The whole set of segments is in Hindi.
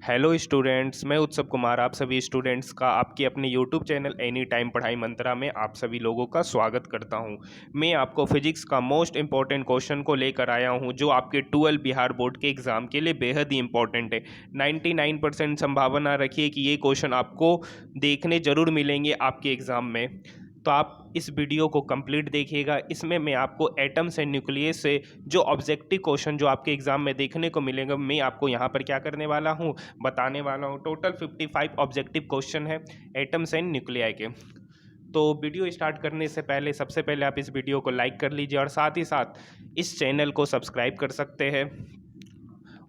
हेलो स्टूडेंट्स, मैं उत्सव कुमार आप सभी स्टूडेंट्स का आपके अपने यूट्यूब चैनल एनी टाइम पढ़ाई मंत्रा में आप सभी लोगों का स्वागत करता हूं। मैं आपको फिजिक्स का मोस्ट इंपॉर्टेंट क्वेश्चन को लेकर आया हूं जो आपके 12 बिहार बोर्ड के एग्ज़ाम के लिए बेहद ही इंपॉर्टेंट है। 99% संभावना रखिए कि ये क्वेश्चन आपको देखने ज़रूर मिलेंगे आपके एग्ज़ाम में। तो आप इस वीडियो को कंप्लीट देखिएगा। इसमें मैं आपको एटम्स एंड न्यूक्लियस से जो ऑब्जेक्टिव क्वेश्चन जो आपके एग्जाम में देखने को मिलेगा, मैं आपको यहाँ पर क्या करने वाला हूँ, बताने वाला हूँ। टोटल 55 ऑब्जेक्टिव क्वेश्चन है एटम्स एंड न्यूक्लियाई के। तो वीडियो स्टार्ट करने से पहले सबसे पहले आप इस वीडियो को लाइक कर लीजिए और साथ ही साथ इस चैनल को सब्सक्राइब कर सकते हैं।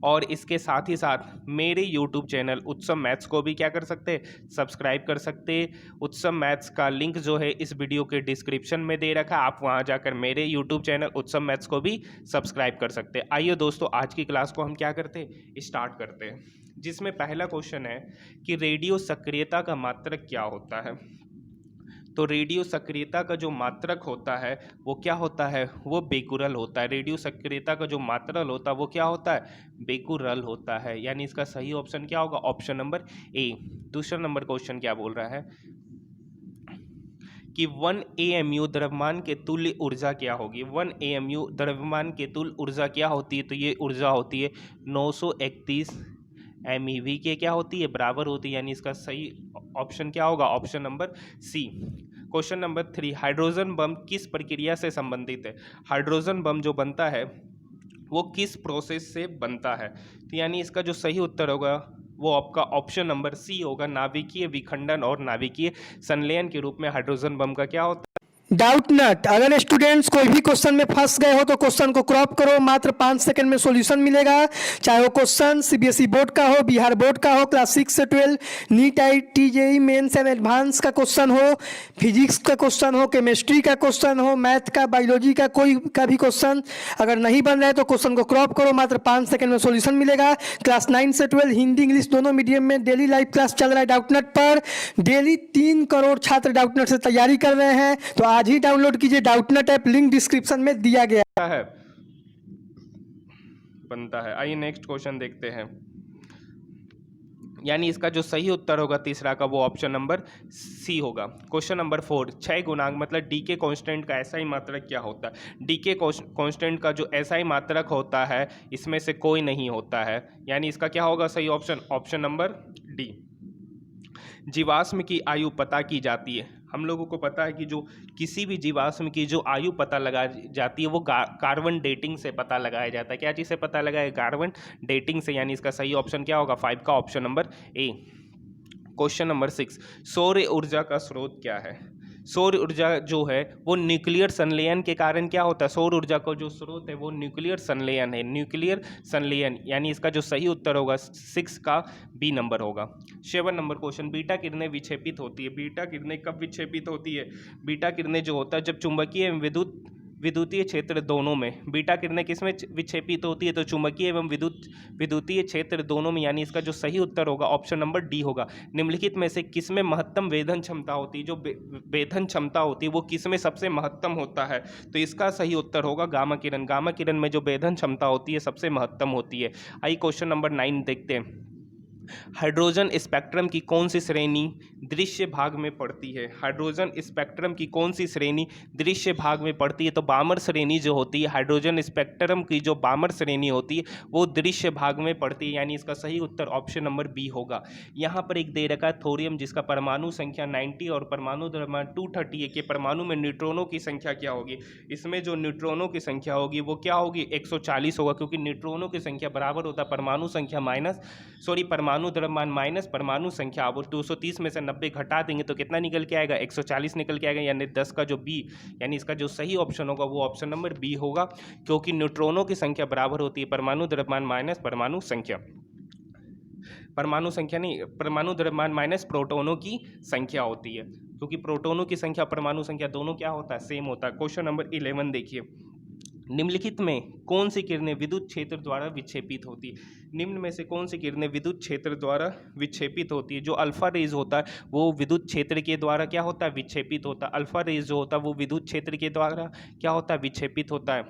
और इसके साथ ही साथ मेरे YouTube चैनल उत्सव मैथ्स को भी क्या कर सकते हैं, सब्सक्राइब कर सकते हैं। उत्सव मैथ्स का लिंक जो है इस वीडियो के डिस्क्रिप्शन में दे रखा है, आप वहां जाकर मेरे YouTube चैनल उत्सव मैथ्स को भी सब्सक्राइब कर सकते हैं। आइए दोस्तों, आज की क्लास को हम क्या करते हैं, स्टार्ट करते हैं। जिसमें पहला क्वेश्चन है कि रेडियो सक्रियता का मात्रक क्या होता है। तो रेडियो सक्रियता का जो मात्रक होता है वो क्या होता है, वो बेकुरल होता है। रेडियो सक्रियता का जो मात्रक होता है वो क्या होता है, बेकुरल होता है। यानी इसका सही ऑप्शन क्या होगा, ऑप्शन नंबर ए। दूसरा नंबर क्वेश्चन क्या बोल रहा है कि 1 AMU द्रव्यमान के तुल्य ऊर्जा क्या होगी। 1 AMU द्रव्यमान के तुल्य ऊर्जा क्या होती है, तो ये ऊर्जा होती है 931 MeV के क्या होती है, बराबर होती है। यानी इसका सही ऑप्शन क्या होगा, option number C. Question number 3, hydrogen bomb किस प्रक्रिया से संबंधित है। हाइड्रोजन बम जो बनता है वो किस प्रोसेस से बनता है। तो यानी इसका जो सही उत्तर होगा वो आपका ऑप्शन नंबर सी होगा, नाभिकीय विखंडन और नाभिकीय संलयन के रूप में हाइड्रोजन बम का क्या होता है। डाउट नट। अगर स्टूडेंट्स कोई भी क्वेश्चन में फंस गए हो तो क्वेश्चन को क्रॉप करो, मात्र 5 सेकंड में सॉल्यूशन मिलेगा। चाहे वो क्वेश्चन सीबीएसई बोर्ड का हो, बिहार बोर्ड का हो, क्लास 6 से 12, NEET IT JEE mains and advance का क्वेश्चन हो, फिजिक्स का क्वेश्चन हो, केमिस्ट्री का क्वेश्चन हो, मैथ का, बायोलॉजी का, कोई का भी क्वेश्चन अगर नहीं बन रहा है तो क्वेश्चन को क्रॉप करो, मात्र 5 सेकंड में सॉल्यूशन मिलेगा। क्लास 9 से 12 हिंदी इंग्लिश दोनों मीडियम में डेली लाइव क्लास चल रहा है डाउटनट पर। डेली 3 करोड़ छात्र डाउटनट से तैयारी कर रहे हैं, तो आज ही डाउनलोड कीजिए डाउटनट ऐप, लिंक डिस्क्रिप्शन में दिया गया है बनता है। आइए नेक्स्ट क्वेश्चन देखते हैं। यानी इसका जो सही उत्तर होगा तीसरा का वो ऑप्शन नंबर सी होगा। क्वेश्चन नंबर 4, क्षय गुणांक मतलब डी के कांस्टेंट का एसआई मात्रक क्या होता है। डी के कांस्टेंट का जो एसआई मात्रक होता है इसमें से कोई नहीं होता है। यानी इसका क्या होगा सही ऑप्शन, ऑप्शन नंबर डी। जीवाश्म की आयु पता की जाती है। हम लोगों को पता है कि जो किसी भी जीवाश्म की जो आयु पता लगाई जाती है वो कार्बन डेटिंग से पता लगाया जाता है। क्या चीज़ से पता लगाया, कार्बन डेटिंग से। यानी इसका सही ऑप्शन क्या होगा, 5 का option number A. Question number 6, सौर ऊर्जा का स्रोत क्या है। सौर ऊर्जा जो है वो न्यूक्लियर संलयन के कारण क्या होता है। सौर ऊर्जा का जो स्रोत है वो न्यूक्लियर संलयन है, न्यूक्लियर संलयन। यानी इसका जो सही उत्तर होगा 6 का बी नंबर होगा। 7 नंबर क्वेश्चन, बीटा किरणें विक्षेपित होती है। बीटा किरणें कब विक्षेपित होती है। बीटा किरणें जो होता है जब चुंबकीय एवं विद्युतीय क्षेत्र दोनों में, बीटा किरणें किसमें विक्षेपित होती है, तो चुंबकीय एवं विद्युतीय क्षेत्र दोनों में। यानी इसका जो सही उत्तर होगा ऑप्शन नंबर डी होगा। निम्नलिखित में से किसमें महत्तम वेधन क्षमता होती है। जो वेधन क्षमता होती है वो किसमें सबसे महत्तम होता है, तो इसका सही उत्तर होगा गामा किरण। गामा किरण में जो वेधन क्षमता होती है सबसे महत्तम होती है। आइए क्वेश्चन नंबर 9 देखते हैं। हाइड्रोजन स्पेक्ट्रम की कौन सी श्रेणी दृश्य भाग में पड़ती है। हाइड्रोजन स्पेक्ट्रम की कौन सी श्रेणी दृश्य भाग में पड़ती है, तो बामर श्रेणी जो होती है, हाइड्रोजन स्पेक्ट्रम की जो बामर श्रेणी होती है वो दृश्य भाग में पड़ती है। यानी इसका सही उत्तर ऑप्शन नंबर बी होगा। यहाँ पर एक दे रखा है थोरियम जिसका परमाणु संख्या 90 और परमाणु द्रव्यमान 230 है कि परमाणु में न्यूट्रॉनों की संख्या क्या होगी। इसमें जो न्यूट्रॉनों की संख्या होगी वो क्या होगी, 140 होगा, क्योंकि न्यूट्रॉनों की संख्या बराबर होता है परमाणु संख्या परमाणु द्रव्यमान माइनस परमाणु संख्या। अब 230 में से 90 घटा देंगे तो कितना निकल के आएगा, 140 निकल के आएगा। यानी 10 का जो बी, यानी इसका जो सही ऑप्शन होगा वो ऑप्शन नंबर बी होगा, क्योंकि न्यूट्रॉनों की संख्या बराबर होती है परमाणु द्रव्यमान माइनस परमाणु संख्या। परमाणु संख्या नहीं, परमाणु द्रव्यमान माइनस प्रोटोनों की संख्या होती है, क्योंकि प्रोटोनों की संख्या परमाणु संख्या दोनों क्या होता है, सेम होता है। क्वेश्चन नंबर 11 देखिए। निम्नलिखित में कौन सी किरणें विद्युत क्षेत्र द्वारा विक्षेपित होती है। निम्न में से कौन सी किरणें विद्युत क्षेत्र द्वारा विक्षेपित होती है। जो अल्फा रेज होता है वो विद्युत क्षेत्र के द्वारा क्या होता है, विक्षेपित होता है। अल्फा रेज जो होता है वो विद्युत क्षेत्र के द्वारा क्या होता है, विक्षेपित होता है।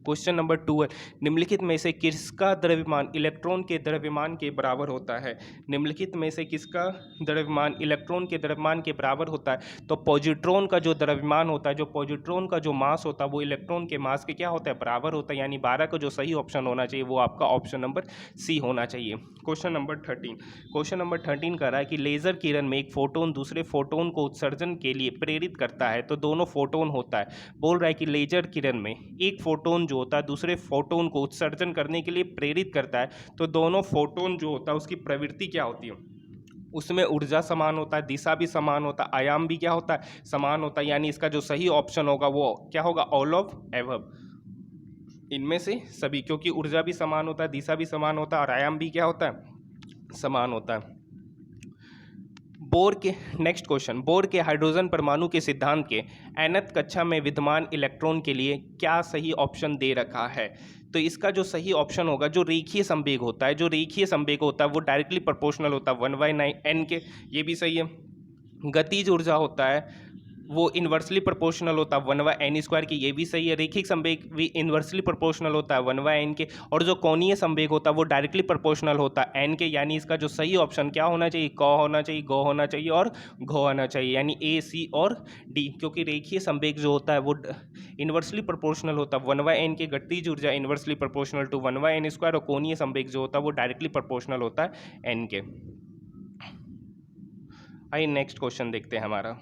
क्वेश्चन नंबर 2 है, निम्नलिखित में से किसका द्रव्यमान इलेक्ट्रॉन के द्रव्यमान के बराबर होता है? निम्नलिखित में से किसका द्रव्यमान इलेक्ट्रॉन के द्रव्यमान के बराबर होता है? तो पॉजिट्रॉन का जो द्रव्यमान होता है, जो पॉजिट्रॉन का जो मास होता है वो इलेक्ट्रॉन के मास के क्या होता है? बराबर होता है। यानी 12 का जो सही ऑप्शन होना चाहिए वो आपका ऑप्शन नंबर सी होना चाहिए। क्वेश्चन नंबर 13 कह रहा है कि लेजर किरण में एक फोटोन दूसरे फोटोन को उत्सर्जन के लिए प्रेरित करता है, तो दोनों फोटोन होता है। बोल रहा है कि लेजर किरण में एक फोटोन जो होता है दूसरे फोटोन को उत्सर्जन करने के लिए प्रेरित करता है, तो दोनों फोटोन जो होता है उसकी प्रवृत्ति क्या होती है? उसमें ऊर्जा समान होता है, दिशा भी समान होता है, आयाम भी क्या होता है? समान होता है। यानी इसका जो सही ऑप्शन होगा वो क्या होगा? ऑल ऑफ एबव, इनमें से सभी, क्योंकि ऊर्जा भी समान होता है, दिशा भी समान होता है और आयाम भी क्या होता है? समान होता है। बोर के नेक्स्ट क्वेश्चन, बोर के हाइड्रोजन परमाणु के सिद्धांत के nth कक्षा में विद्यमान इलेक्ट्रॉन के लिए क्या सही ऑप्शन दे रखा है? तो इसका जो सही ऑप्शन होगा, जो रेखीय संवेग होता है, जो रेखीय संवेग होता है वो डायरेक्टली प्रोपोर्शनल होता है 1/9 के, ये भी सही है। गतिज ऊर्जा होता है वो इन्वर्सली प्रोपोर्शनल होता है 1/n² की, ये भी सही है। रैखिक संवेग भी इन्वर्सली प्रोपोर्शनल होता है 1/n के, और जो कोणीय संवेग होता है वो डायरेक्टली प्रोपोर्शनल होता है n के। यानी इसका जो सही ऑप्शन क्या होना चाहिए? क होना चाहिए, ग होना चाहिए और घ होना चाहिए, यानी ए, सी और डी। क्योंकि रेखीय संवेग जो होता है वो इन्वर्सली प्रोपोर्शनल होता है 1/n के, गतिज ऊर्जा इन्वर्सली प्रोपोर्शनल टू 1/n², और कोणीय संवेग जो होता है वो डायरेक्टली प्रोपोर्शनल होता है n के। आइए नेक्स्ट क्वेश्चन देखते हैं हमारा।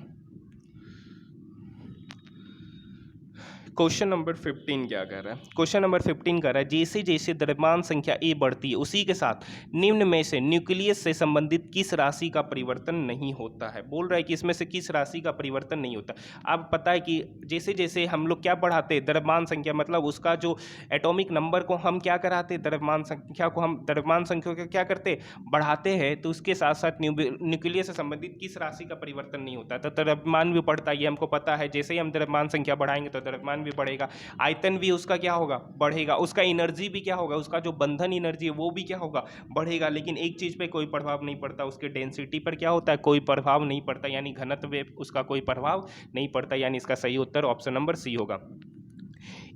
क्वेश्चन नंबर 15 क्या कर रहा है? क्वेश्चन नंबर 15 कर रहा है जैसे जैसे द्रव्यमान संख्या ए बढ़ती है उसी के साथ निम्न में से न्यूक्लियस से संबंधित किस राशि का परिवर्तन नहीं होता है? बोल रहा है कि इसमें से किस राशि का परिवर्तन नहीं होता। अब पता है कि जैसे जैसे हम लोग क्या बढ़ाते हैं द्रव्यमान संख्या, मतलब उसका जो एटॉमिक नंबर को हम क्या कराते हैं, द्रव्यमान संख्या को हम द्रव्यमान संख्या को क्या करते बढ़ाते हैं, तो उसके साथ साथ न्यूक्लियस से संबंधित किस राशि का परिवर्तन नहीं होता है? तो द्रव्यमान भी बढ़ता है, ये हमको पता है। जैसे ही हम द्रव्यमान संख्या बढ़ाएंगे तो द्रव्यमान भी बढ़ेगा, आयतन भी उसका क्या होगा? बढ़ेगा। उसका एनर्जी भी क्या होगा? उसका जो बंधन एनर्जी है वो भी क्या होगा? बढ़ेगा। लेकिन एक चीज पे कोई प्रभाव नहीं पड़ता, उसके डेंसिटी पर क्या होता है? कोई प्रभाव नहीं पड़ता, यानी घनत्व पे उसका कोई प्रभाव नहीं पड़ता। यानी इसका सही उत्तर ऑप्शन नंबर सी होगा।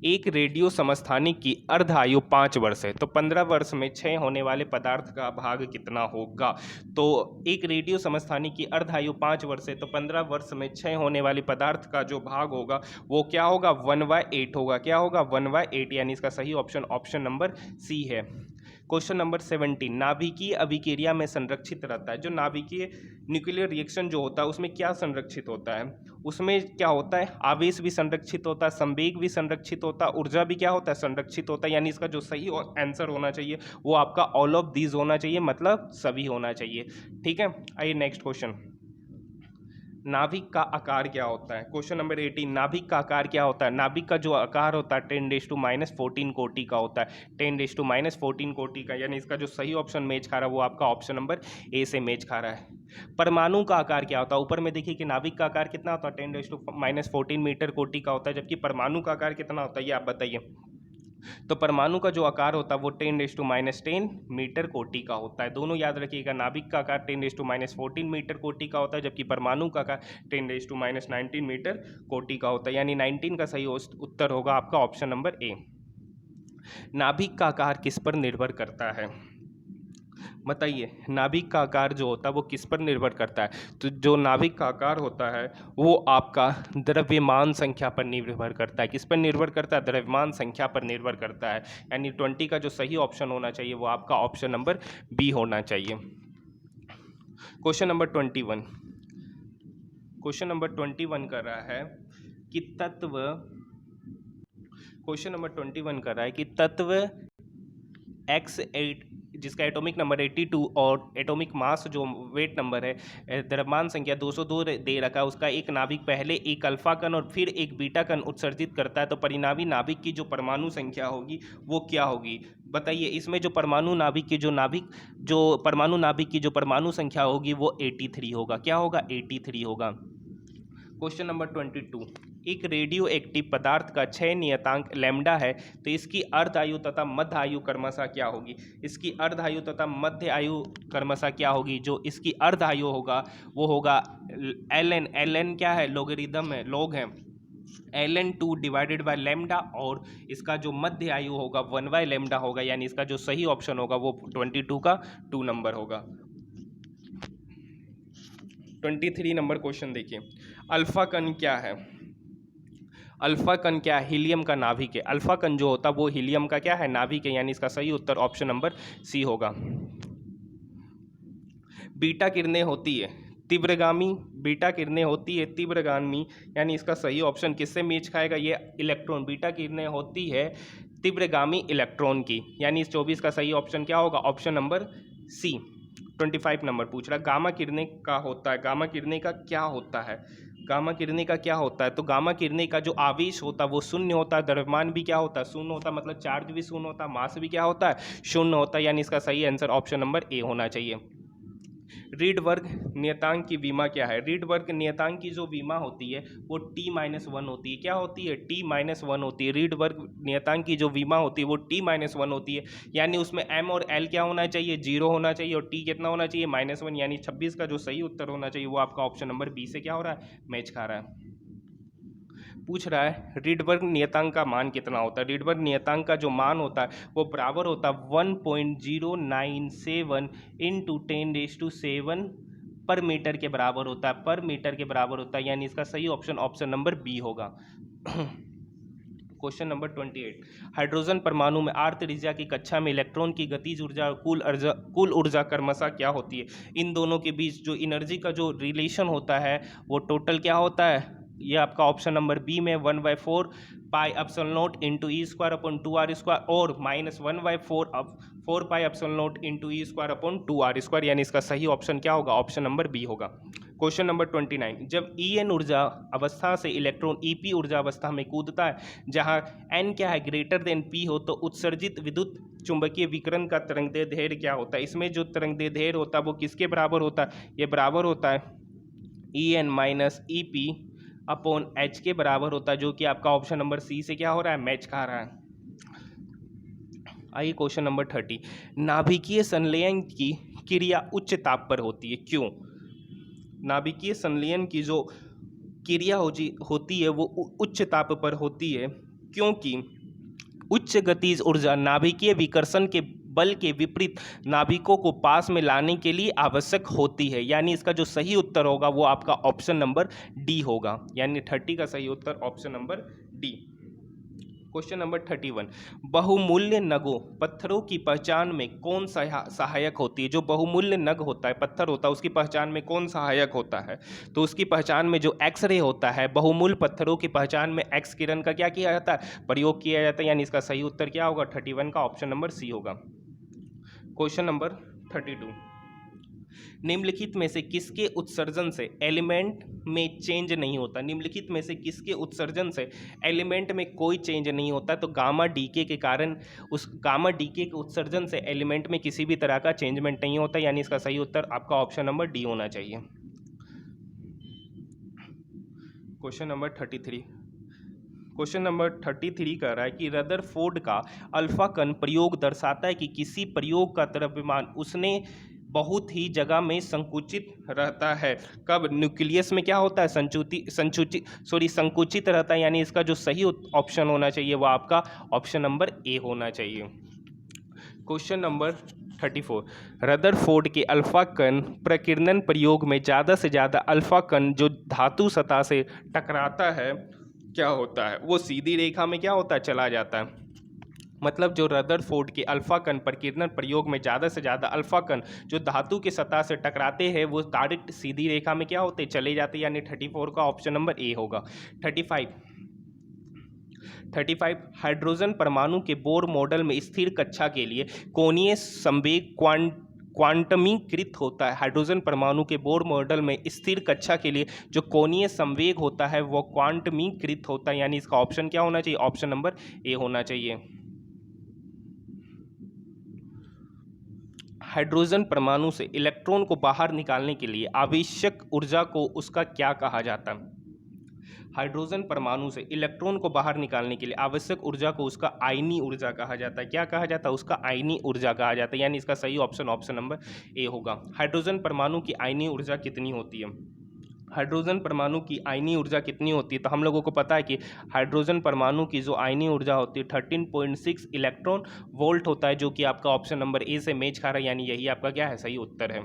एक रेडियो समस्थानिक की अर्ध आयु 5 वर्ष है, तो 15 वर्ष में क्षय होने वाले पदार्थ का भाग कितना होगा? तो एक रेडियो समस्थानिक की अर्ध आयु 5 वर्ष है, तो 15 वर्ष में क्षय होने वाले पदार्थ का जो भाग होगा वो क्या होगा? 1/8 होगा। क्या होगा? 1/8, यानी इसका सही ऑप्शन ऑप्शन नंबर सी है। क्वेश्चन नंबर 17, नाभिकीय अभिक्रिया में संरक्षित रहता है। जो नाभिकीय न्यूक्लियर रिएक्शन जो होता है उसमें क्या संरक्षित होता है? उसमें क्या होता है? आवेश भी संरक्षित होता है, संवेग भी संरक्षित होता है, ऊर्जा भी क्या होता है? संरक्षित होता है। यानी इसका जो सही आंसर होना चाहिए वो आपका ऑल ऑफ दीज होना चाहिए, मतलब सभी होना चाहिए। ठीक है, आइए नेक्स्ट क्वेश्चन। नाभिक का आकार क्या होता है? क्वेश्चन नंबर 18, नाभिक का आकार क्या होता है? नाभिक का जो आकार होता है 10⁻⁻14 कोटि का होता है, 10⁻⁻14 कोटि का। यानी इसका जो सही ऑप्शन मैच खा रहा है वो आपका ऑप्शन नंबर ए से मैच खा रहा है। परमाणु का आकार क्या होता है? ऊपर में देखिए कि नाभिक का आकार कितना होता है? 10⁻14 मीटर कोटि का होता है, जबकि परमाणु का आकार कितना होता है ये आप बताइए। तो परमाणु का जो आकार होता है वो 10⁻10 मीटर कोटि का होता है। दोनों याद रखिएगा, नाभिक का आकार 10⁻14 मीटर कोटि का होता है, जबकि परमाणु का आकार 10⁻19 मीटर कोटि का होता है। यानी 19 का सही उत्तर होगा आपका ऑप्शन नंबर ए। नाभिक का आकार किस पर निर्भर करता है? बताइए, नाभिक का आकार जो होता है वो किस पर निर्भर करता है? तो जो नाभिक का आकार होता है वो आपका द्रव्यमान संख्या पर निर्भर करता है। किस पर निर्भर करता है? द्रव्यमान संख्या पर निर्भर करता है। यानी 20 का जो सही ऑप्शन होना चाहिए वो आपका ऑप्शन नंबर बी होना चाहिए। क्वेश्चन नंबर 21, क्वेश्चन नंबर 21 कर रहा है कि तत्व, क्वेश्चन नंबर 21 कर रहा है कि तत्व X8 जिसका एटॉमिक नंबर 82 और एटॉमिक मास जो वेट नंबर है द्रव्यमान संख्या 202 दे रखा है, उसका एक नाभिक पहले एक अल्फा कण और फिर एक बीटा कण उत्सर्जित करता है, तो परिणामी नाभिक की जो परमाणु संख्या होगी वो क्या होगी? बताइए, इसमें जो परमाणु नाभिक की जो परमाणु संख्या होगी वो 83 होगा। क्या होगा? 83 होगा। क्वेश्चन नंबर 22, एक रेडियो एक्टिव पदार्थ का क्षय नियतांक लैम्डा है, तो इसकी अर्ध आयु तथा मध्य आयु क्रमशः क्या होगी? इसकी अर्ध आयु तथा मध्य आयु क्रमशः क्या होगी? जो इसकी अर्ध आयु होगा वो होगा ln क्या है? लोगरिदम है, लॉग है। ln2 डिवाइडेड बाय लेमडा, और इसका जो मध्य आयु होगा 1/λ होगा, यानी इसका जो सही ऑप्शन होगा वो 22 का 2 नंबर होगा। 23 नंबर क्वेश्चन देखिए, अल्फा कण क्या है? अल्फा कण क्या है? हीलियम का नाभिक है। अल्फा कण जो होता है वो हीलियम का क्या है? नाभिक है, यानी इसका सही उत्तर ऑप्शन नंबर सी होगा। बीटा किरणें होती है तीव्रगामी, बीटा किरणें होती है तीव्रगामी, यानी इसका सही ऑप्शन किससे मेच खाएगा? ये इलेक्ट्रॉन। बीटा किरणें होती है तीव्रगामी इलेक्ट्रॉन की, यानी इस 24 का सही ऑप्शन क्या होगा? ऑप्शन नंबर सी। 25 नंबर पूछ रहा है गामा किरणें का होता है, गामा किरणें का क्या होता है? गामा किरणें का क्या होता है? तो गामा किरणें का जो आवेश होता है वो शून्य होता है, द्रव्यमान भी क्या होता है? शून्य होता है, मतलब चार्ज भी शून्य होता है, मास भी क्या होता है? शून्य होता है, यानी इसका सही आंसर ऑप्शन नंबर ए होना चाहिए। रीडबर्ग नियतांक की विमा क्या है? रीडबर्ग नियतांक की जो विमा होती है वो T-1 होती है। क्या होती है? T-1 होती है। रीडबर्ग नियतांक की जो विमा होती है वो T-1 होती है, यानी उसमें M और L क्या होना चाहिए? 0 होना चाहिए, और T कितना होना चाहिए? -1, यानी 26 का जो सही उत्तर होना चाहिए वो आपका ऑप्शन नंबर बी से क्या हो रहा है? मैच खा रहा है। पूछ रहा है रीडबर्ग नियतांक का मान कितना होता है? रीडबर्ग नियतांक का जो मान होता है वो बराबर होता है 1.097 इंटू 10⁻7 पर मीटर के बराबर होता है, पर मीटर के बराबर होता है, यानी इसका सही ऑप्शन ऑप्शन नंबर बी होगा। क्वेश्चन नंबर 28, हाइड्रोजन परमाणु में r त्रिज्या की कक्षा में इलेक्ट्रॉन की गतिज ऊर्जा और कुल ऊर्जा क्रमशः क्या होती है? इन दोनों के बीच जो एनर्जी का जो रिलेशन होता है वो टोटल क्या होता है? ये आपका ऑप्शन नंबर बी में 1/4 pi epsilon not into E square upon 2r² और -1/4 pi epsilon not into E square upon 2r², यानी इसका सही ऑप्शन क्या होगा? ऑप्शन नंबर बी होगा। क्वेश्चन नंबर 29, जब En ऊर्जा अवस्था से इलेक्ट्रॉन Ep ऊर्जा अवस्था में कूदता है जहां n क्या है? ग्रेटर देन p हो, तो उत्सर्जित विद्युत चुंबकीय विकिरण का तरंगदैर्ध्य क्या होता है? इसमें जो तरंगदैर्ध्य होता है वो किसके बराबर होता है? ये बराबर होता है En minus Ep upon H के बराबर होता है, जो कि आपका ऑप्शन नंबर सी से क्या हो रहा है? मैच खा रहा है। आइए क्वेश्चन नंबर 30, नाभिकीय संलयन की क्रिया उच्च ताप पर होती है, क्यों? नाभिकीय संलयन की जो क्रिया होती है वो उच्च ताप पर होती है, क्योंकि उच्च गतिज ऊर्जा नाभिकीय विकर्षण के बल के विपरीत नाभिकों को पास में लाने के लिए आवश्यक होती है, यानी इसका जो सही उत्तर होगा वो आपका ऑप्शन नंबर डी होगा, यानी 30 का सही उत्तर option number D. Question number 31, बहुमूल्य नगों पत्थरों की पहचान में कौन सहायक होती है? जो बहुमूल्य नग होता है, पत्थर होता है, उसकी पहचान में कौन सहायक होता है? तो उसकी पहचान में जो एक्सरे होता है, बहुमूल्य पत्थरों की पहचान में एक्स किरण का क्या किया जाता है? प्रयोग किया जाता है, यानी इसका सही उत्तर क्या होगा? 31 का ऑप्शन नंबर सी होगा। क्वेश्चन नंबर 32, निम्नलिखित में से किसके उत्सर्जन से एलिमेंट में चेंज नहीं होता? निम्नलिखित में से किसके उत्सर्जन से एलिमेंट में कोई चेंज नहीं होता? तो गामा डीके के कारण, उस गामा डीके के उत्सर्जन से एलिमेंट में किसी भी तरह का चेंजमेंट नहीं होता, यानी इसका सही उत्तर आपका ऑप्शन नंबर डी होना चाहिए। क्वेश्चन नंबर 33, क्वेश्चन नंबर 33 कह रहा है कि रदरफोर्ड का अल्फा कण प्रयोग दर्शाता है कि किसी प्रयोग का द्रव्यमान उसने बहुत ही जगह में संकुचित रहता है। कब? न्यूक्लियस में क्या होता है? संकुचित रहता है, यानी इसका जो सही ऑप्शन होना चाहिए वो आपका ऑप्शन नंबर ए होना चाहिए। क्वेश्चन नंबर 34, रदरफोर्ड के अल्फा कण प्रकीर्णन प्रयोग में ज़्यादा से ज़्यादा अल्फा कण जो धातु सतह से टकराता है क्या होता है? वो सीधी रेखा में क्या होता है? चला जाता है। मतलब जो रदरफोर्ड के अल्फा कण प्रकीर्णन प्रयोग में ज़्यादा से ज़्यादा अल्फा कण जो धातु के सतह से टकराते हैं वो डायरेक्ट सीधी रेखा में क्या होते? चले जाते, यानी 34 का ऑप्शन नंबर ए होगा। 35 हाइड्रोजन परमाणु के बोर मॉडल में स्थिर कक्षा के लिए कोणीय संवेग क्वांटमीकृत होता है। हाइड्रोजन परमाणु के बोर मॉडल में स्थिर कक्षा के लिए जो कोणीय संवेग होता है वो क्वांटमीकृत होता है, यानी इसका ऑप्शन क्या होना चाहिए? ऑप्शन नंबर ए होना चाहिए। हाइड्रोजन परमाणु से इलेक्ट्रॉन को बाहर निकालने के लिए आवश्यक ऊर्जा को उसका क्या कहा जाता है? हाइड्रोजन परमाणु से इलेक्ट्रॉन को बाहर निकालने के लिए आवश्यक ऊर्जा को उसका आयनी ऊर्जा कहा जाता है। क्या कहा जाता है? उसका आयनी ऊर्जा कहा जाता है, यानी इसका सही ऑप्शन ऑप्शन नंबर ए होगा। हाइड्रोजन परमाणु की आयनी ऊर्जा कितनी होती है? हाइड्रोजन परमाणु की आयनीय ऊर्जा कितनी होती है? तो हम लोगों को पता है कि हाइड्रोजन परमाणु की जो आयनीय ऊर्जा होती है 13.6 इलेक्ट्रॉन वोल्ट होता है, जो कि आपका ऑप्शन नंबर ए से मैच खा रहा है, यानी यही आपका क्या है, सही उत्तर है।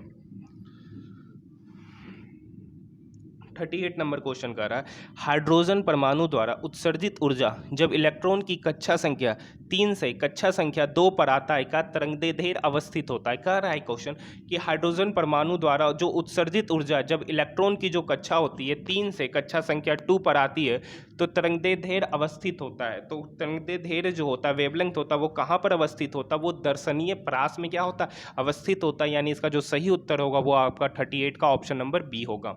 38 नंबर क्वेश्चन कर रहा है, हाइड्रोजन परमाणु द्वारा उत्सर्जित ऊर्जा जब इलेक्ट्रॉन की कक्षा संख्या 3 से कक्षा संख्या 2 पर आता है का तरंगदैर्ध्य अवस्थित होता है। कह रहा है क्वेश्चन कि हाइड्रोजन परमाणु द्वारा जो उत्सर्जित ऊर्जा जब इलेक्ट्रॉन की जो कक्षा होती है 3 से कक्षा संख्या 2 पर आती है तो तरंगदैर्ध्य अवस्थित होता है। तो तरंगदैर्ध्य जो होता है, वेवलेंथ होता है, वो कहाँ पर अवस्थित होता है? वो दर्शनीय परास में क्या होता है, अवस्थित होता है। यानी इसका जो सही उत्तर होगा वो आपका 38 का ऑप्शन नंबर बी होगा।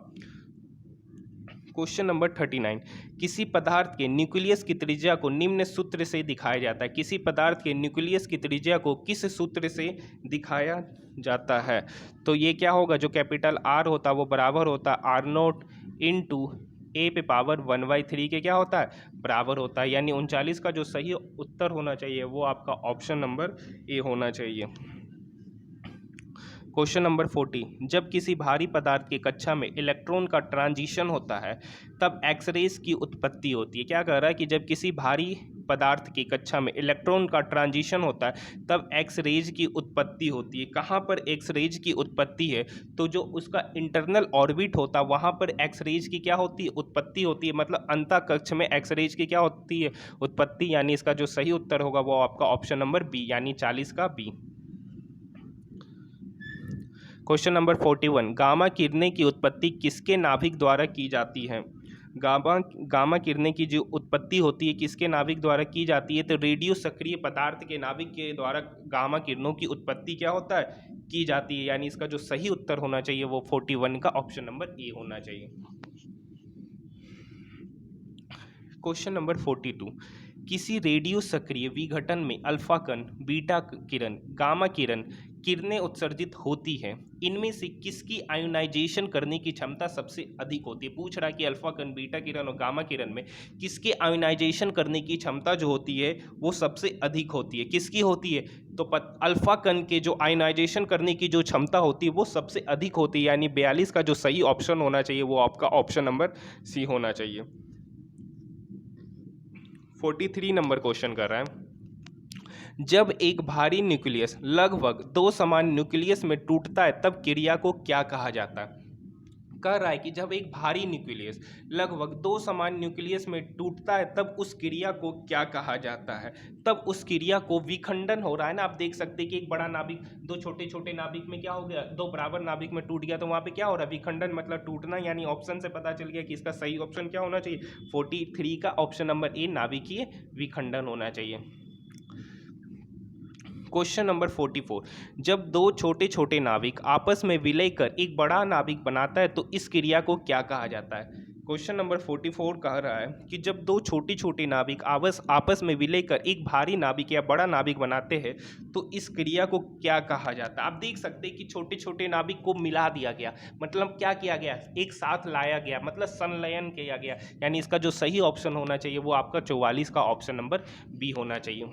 क्वेश्चन नंबर 39, किसी पदार्थ के न्यूक्लियस की त्रिज्या को निम्न सूत्र से दिखाया जाता है। किसी पदार्थ के न्यूक्लियस की त्रिज्या को किस सूत्र से दिखाया जाता है? तो ये क्या होगा, जो कैपिटल आर होता है वो बराबर होता है आर नोट इंटू ए पे पावर 1/3 के क्या होता है, बराबर होता है। यानी 39 का जो सही उत्तर होना चाहिए वो आपका ऑप्शन नंबर ए होना चाहिए। क्वेश्चन नंबर 40, जब किसी भारी पदार्थ की कक्षा में इलेक्ट्रॉन का ट्रांजिशन होता है तब एक्सरेज की उत्पत्ति होती है। क्या कह रहा है कि जब किसी भारी पदार्थ की कक्षा में इलेक्ट्रॉन का ट्रांजिशन होता है तब एक्सरेज की उत्पत्ति होती है। कहाँ पर एक्सरेज की उत्पत्ति है? तो जो उसका इंटरनल ऑर्बिट होता है वहाँ पर एक्सरेज की क्या होती है, उत्पत्ति होती है। मतलब अंतः कक्ष में एक्सरेज की क्या होती है, उत्पत्ति। यानी इसका जो सही उत्तर होगा वो आपका ऑप्शन नंबर बी, यानी 40 का बी। क्वेश्चन नंबर 41, गामा किरणें की उत्पत्ति किसके नाभिक द्वारा की जाती है? गामा किरणें की जो उत्पत्ति होती है किसके नाभिक द्वारा की जाती है? तो रेडियो सक्रिय पदार्थ के नाभिक के द्वारा गामा किरणों की उत्पत्ति क्या होता है, की जाती है। यानी इसका जो सही उत्तर होना चाहिए वो 41 का ऑप्शन नंबर ए होना चाहिए। क्वेश्चन नंबर 42, किसी रेडियो सक्रिय विघटन में अल्फा कण, बीटा किरण, गामा किरणें उत्सर्जित होती है। इनमें से किसकी आयोनाइजेशन करने की क्षमता सबसे अधिक होती है? पूछ रहा है कि अल्फा कण, बीटा किरण और गामा किरण में किसके आयोनाइजेशन करने की क्षमता जो होती है वो सबसे अधिक होती है। किसकी होती है? तो अल्फा कण के जो आयोनाइजेशन करने की जो क्षमता होती है वो सबसे अधिक होती है। यानी 42 का जो सही ऑप्शन होना चाहिए वो आपका ऑप्शन नंबर सी होना चाहिए। 43 नंबर क्वेश्चन कर रहा है, जब एक भारी न्यूक्लियस लगभग 2 समान न्यूक्लियस में टूटता है तब क्रिया को क्या कहा जाता है? कह रहा है कि जब एक भारी न्यूक्लियस लगभग 2 समान न्यूक्लियस में टूटता है तब उस क्रिया को क्या कहा जाता है? तब उस क्रिया को विखंडन हो रहा है ना। आप देख सकते हैं कि एक बड़ा नाभिक 2 छोटे छोटे नाभिक में क्या हो गया, 2 बराबर नाभिक में टूट गया, तो वहाँ पे क्या हो रहा है, विखंडन, मतलब टूटना। यानी ऑप्शन से पता चल गया कि इसका सही ऑप्शन क्या होना चाहिए, 43 का ऑप्शन नंबर ए, नाभिकीय विखंडन होना चाहिए। क्वेश्चन नंबर 44, जब 2 छोटे छोटे नाभिक आपस में विलय कर एक बड़ा नाभिक बनाता है तो इस क्रिया को क्या कहा जाता है? क्वेश्चन नंबर 44 कह रहा है कि जब 2 छोटी छोटी नाभिक आपस में विलय कर एक भारी नाभिक या बड़ा नाभिक बनाते हैं तो इस क्रिया को क्या कहा जाता है? आप देख सकते हैं कि छोटे छोटे नाभिक को मिला दिया गया, मतलब क्या किया गया, एक साथ लाया गया, मतलब संलयन किया गया। यानी इसका जो सही ऑप्शन होना चाहिए वो आपका 44 का ऑप्शन नंबर बी होना चाहिए।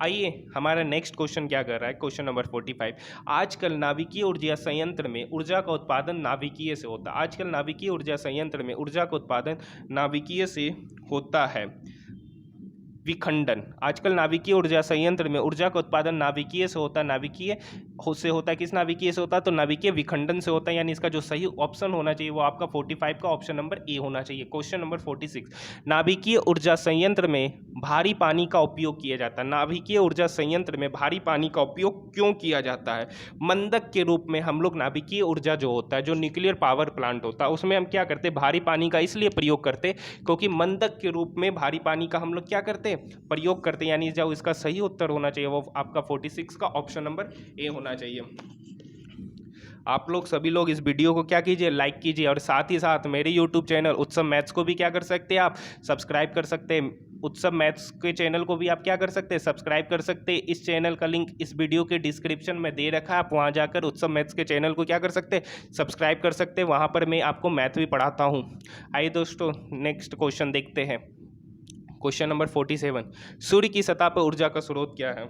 आइए हमारा नेक्स्ट क्वेश्चन क्या कर रहा है, क्वेश्चन नंबर 45, आजकल नाभिकीय ऊर्जा संयंत्र में ऊर्जा का उत्पादन नाभिकीय से होता है। आजकल नाभिकीय ऊर्जा संयंत्र में ऊर्जा का उत्पादन नाभिकीय से होता है। विखंडन, आजकल नाभिकीय ऊर्जा संयंत्र में ऊर्जा का उत्पादन नाभिकीय से होता है। नाभिकीय से होता है, किस नाभिकीय से होता है? तो नाभिकीय विखंडन से होता है। यानी इसका जो सही ऑप्शन होना चाहिए वो आपका 45 का ऑप्शन नंबर ए होना चाहिए। क्वेश्चन नंबर 46, नाभिकीय ऊर्जा संयंत्र में भारी पानी का उपयोग किया जाता है। नाभिकीय ऊर्जा संयंत्र में भारी पानी का उपयोग क्यों किया जाता है? मंदक के रूप में हम लोग नाभिकीय ऊर्जा जो होता है, जो न्यूक्लियर पावर प्लांट होता है, उसमें हम क्या करते हैं, भारी पानी का इसलिए प्रयोग करते क्योंकि मंदक के रूप में भारी पानी का हम लोग क्या करते हैं, प्रयोग करते। यानी जो इसका सही उत्तर होना चाहिए वो आपका 46 का ऑप्शन नंबर ए होना चाहिए। आप लोग सभी लोग इस वीडियो को क्या कीजिए, लाइक कीजिए, और साथ ही साथ मेरे यूट्यूब चैनल उत्सव मैथ्स को भी क्या कर सकते हैं, आप सब्सक्राइब कर सकते हैं। उत्सव मैथ्स के चैनल को भी आप क्या कर सकते हैं, सब्सक्राइब कर सकते हैं। इस चैनल का लिंक इस वीडियो के डिस्क्रिप्शन में दे रखा है, आप वहां जाकर उत्सव मैथ्स के चैनल को क्या कर सकते हैं, सब्सक्राइब कर सकते हैं। वहां पर मैं आपको मैथ भी पढ़ाता हूं। आइए दोस्तों नेक्स्ट क्वेश्चन देखते हैं। क्वेश्चन नंबर 47, सूर्य की सतह पर ऊर्जा का स्रोत क्या है?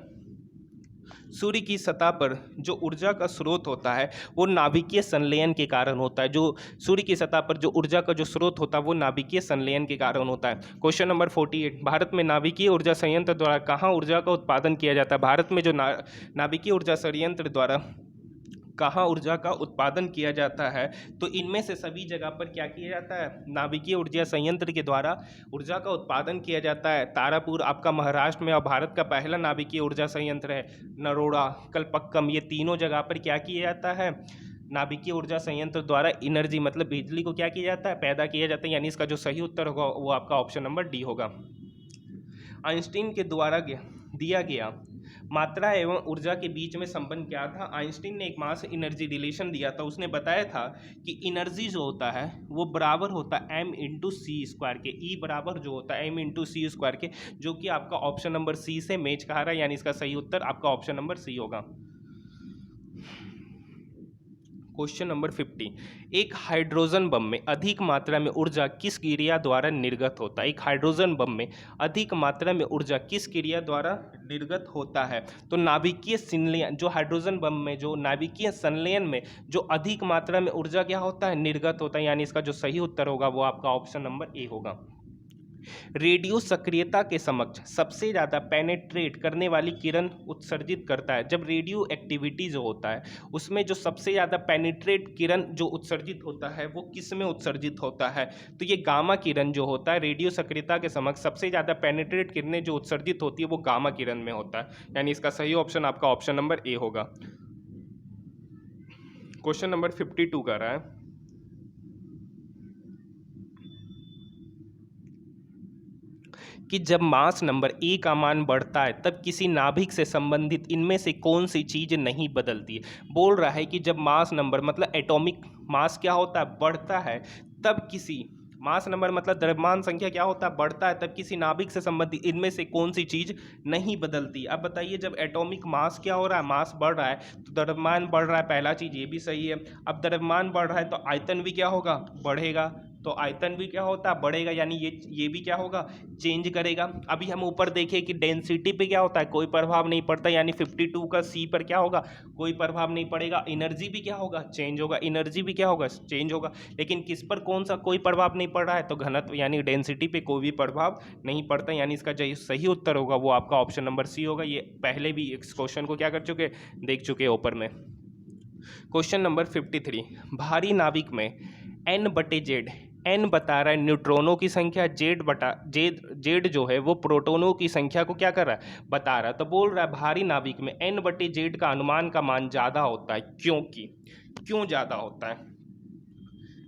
सूर्य की सतह पर जो ऊर्जा का स्रोत होता है वो नाभिकीय संलयन के कारण होता है। जो सूर्य की सतह पर जो ऊर्जा का जो स्रोत होता है वो नाभिकीय संलयन के कारण होता है। क्वेश्चन नंबर 48, भारत में नाभिकीय ऊर्जा संयंत्र द्वारा कहाँ ऊर्जा का उत्पादन किया जाता है? भारत में जो नाभिकीय ऊर्जा संयंत्र द्वारा कहाँ ऊर्जा का उत्पादन किया जाता है? तो इनमें से सभी जगह पर क्या किया जाता है? नाभिकीय ऊर्जा संयंत्र के द्वारा ऊर्जा का उत्पादन किया जाता है। तारापुर आपका महाराष्ट्र में और भारत का पहला नाभिकीय ऊर्जा संयंत्र है। नरोड़ा, कलपक्कम, ये तीनों जगह पर क्या किया जाता है? नाभिकीय ऊर्जा संयंत्र द्वारा एनर्जी मतलब बिजली को क्या किया जाता है? पैदा किया जाता है। यानी इसका जो सही उत्तर होगा वो आपका ऑप्शन नंबर डी होगा। आइंस्टीन के द्वारा दिया गया मात्रा एवं ऊर्जा के बीच में संबंध क्या था? आइंस्टीन ने एक मास एनर्जी रिलेशन दिया था। उसने बताया था कि एनर्जी जो होता है वो बराबर होता है m इंटू सी स्क्वायर के। ई बराबर जो होता है m इंटू सी स्क्वायर के, जो कि आपका ऑप्शन नंबर सी से मैच खा रहा है। यानी इसका सही उत्तर आपका ऑप्शन नंबर सी होगा। क्वेश्चन नंबर 50, एक हाइड्रोजन बम में अधिक मात्रा में ऊर्जा किस क्रिया द्वारा निर्गत होता है? एक हाइड्रोजन बम में अधिक मात्रा में ऊर्जा किस क्रिया द्वारा निर्गत होता है? तो नाभिकीय संलयन, जो हाइड्रोजन बम में जो नाभिकीय संलयन में जो अधिक मात्रा में ऊर्जा क्या होता है? निर्गत होता है। यानी इसका जो सही उत्तर होगा वो आपका ऑप्शन नंबर ए होगा। रेडियो सक्रियता के समक्ष सबसे ज़्यादा पेनेट्रेट करने वाली किरण उत्सर्जित करता है। जब रेडियो एक्टिविटी जो होता है उसमें जो सबसे ज़्यादा पेनिट्रेट किरण जो उत्सर्जित होता है वो किस में उत्सर्जित होता है? तो ये गामा किरण जो होता है रेडियो सक्रियता के समक्ष सबसे ज़्यादा पेनिट्रेट किरणें जो उत्सर्जित होती है वो गामा किरण में होता है। यानी इसका सही ऑप्शन आपका ऑप्शन नंबर ए होगा। क्वेश्चन नंबर 52 का रहा है कि जब मास नंबर ए का मान बढ़ता है तब किसी नाभिक से संबंधित इनमें से कौन सी चीज़ नहीं बदलती है? बोल रहा है कि जब मास नंबर मतलब एटॉमिक मास क्या होता है? बढ़ता है, तब किसी मास नंबर मतलब द्रव्यमान संख्या क्या होता है? बढ़ता है, तब किसी नाभिक से संबंधित इनमें से कौन सी चीज़ नहीं बदलती? अब बताइए, जब एटॉमिक मास क्या हो रहा है? मास बढ़ रहा है तो द्रव्यमान बढ़ रहा है, पहला चीज़ ये भी सही है। अब द्रव्यमान बढ़ रहा है तो आयतन भी क्या होगा? बढ़ेगा। तो आयतन भी क्या होता है? बढ़ेगा। यानी ये भी क्या होगा? चेंज करेगा। अभी हम ऊपर देखें कि डेंसिटी पे क्या होता है? कोई प्रभाव नहीं पड़ता। यानी 52 का सी पर क्या होगा? कोई प्रभाव नहीं पड़ेगा। एनर्जी भी क्या होगा? चेंज होगा। एनर्जी भी क्या होगा? चेंज होगा। लेकिन किस पर कौन सा कोई प्रभाव नहीं पड़ रहा है? तो घनत्व यानी डेंसिटी पे कोई भी प्रभाव नहीं पड़ता। यानी इसका जो सही उत्तर होगा वो आपका ऑप्शन नंबर सी होगा। ये पहले भी इस क्वेश्चन को क्या कर चुके? देख चुके ऊपर में। क्वेश्चन नंबर 53, भारी नाभिक में n/z, n बता रहा है न्यूट्रॉनों की संख्या, जेड जो है वो प्रोटोनों की संख्या को क्या कर रहा है? बता रहा है। तो बोल रहा है भारी नाभिक में n/z का अनुमान का मान ज़्यादा होता है। क्यों ज़्यादा होता है?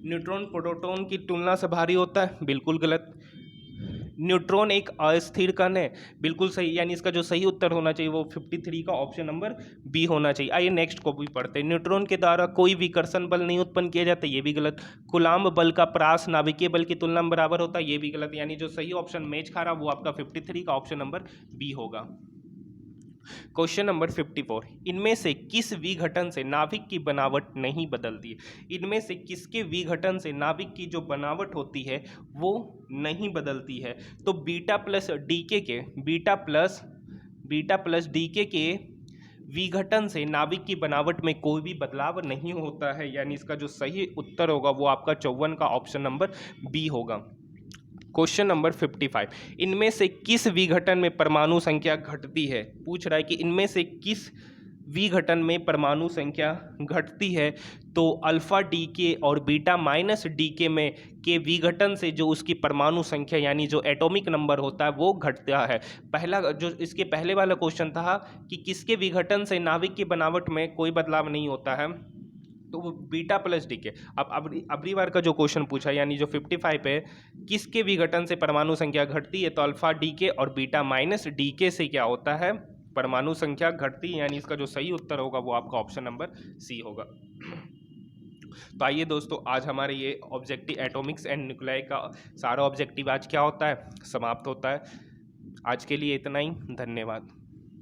न्यूट्रॉन प्रोटॉन की तुलना से भारी होता है? बिल्कुल गलत। न्यूट्रॉन एक अस्थिर कण है, बिल्कुल सही। यानी इसका जो सही उत्तर होना चाहिए वो 53 का ऑप्शन नंबर बी होना चाहिए। आइए नेक्स्ट को भी पढ़ते हैं। न्यूट्रॉन के द्वारा कोई विकर्षण बल नहीं उत्पन्न किया जाता, ये भी गलत। कूलाम्ब बल का प्रास नाभिकीय बल की तुलना में बराबर होता है, ये भी गलत। यानी जो सही ऑप्शन मैच खा रहा वो आपका 53 का ऑप्शन नंबर बी होगा। क्वेश्चन नंबर 54, इनमें से किस विघटन से नाभिक की बनावट नहीं बदलती है? इनमें से किसके विघटन से नाभिक की जो बनावट होती है वो नहीं बदलती है? तो बीटा प्लस डीके के विघटन से नाभिक की बनावट में कोई भी बदलाव नहीं होता है। यानी इसका जो सही उत्तर होगा वो आपका 54 का ऑप्शन नंबर बी होगा। क्वेश्चन नंबर 55, इनमें से किस विघटन में परमाणु संख्या घटती है? पूछ रहा है कि इनमें से किस विघटन में परमाणु संख्या घटती है? तो अल्फा डीके और बीटा माइनस डीके में के विघटन से जो उसकी परमाणु संख्या यानी जो एटॉमिक नंबर होता है वो घटता है। पहला जो इसके पहले वाला क्वेश्चन था कि किसके विघटन से नाभिक की बनावट में कोई बदलाव नहीं होता है, तो वो बीटा प्लस डीके। अब अगली बार का जो क्वेश्चन पूछा यानी जो 55 है, किसके विघटन से परमाणु संख्या घटती है? तो अल्फा डीके और बीटा माइनस डीके से क्या होता है? परमाणु संख्या घटती है। यानी इसका जो सही उत्तर होगा वो आपका ऑप्शन नंबर सी होगा। तो आइए दोस्तों, आज हमारे ये ऑब्जेक्टिव एटॉमिक्स एंड न्यूक्लियाई का सारा ऑब्जेक्टिव आज क्या होता है? समाप्त होता है। आज के लिए इतना ही। धन्यवाद।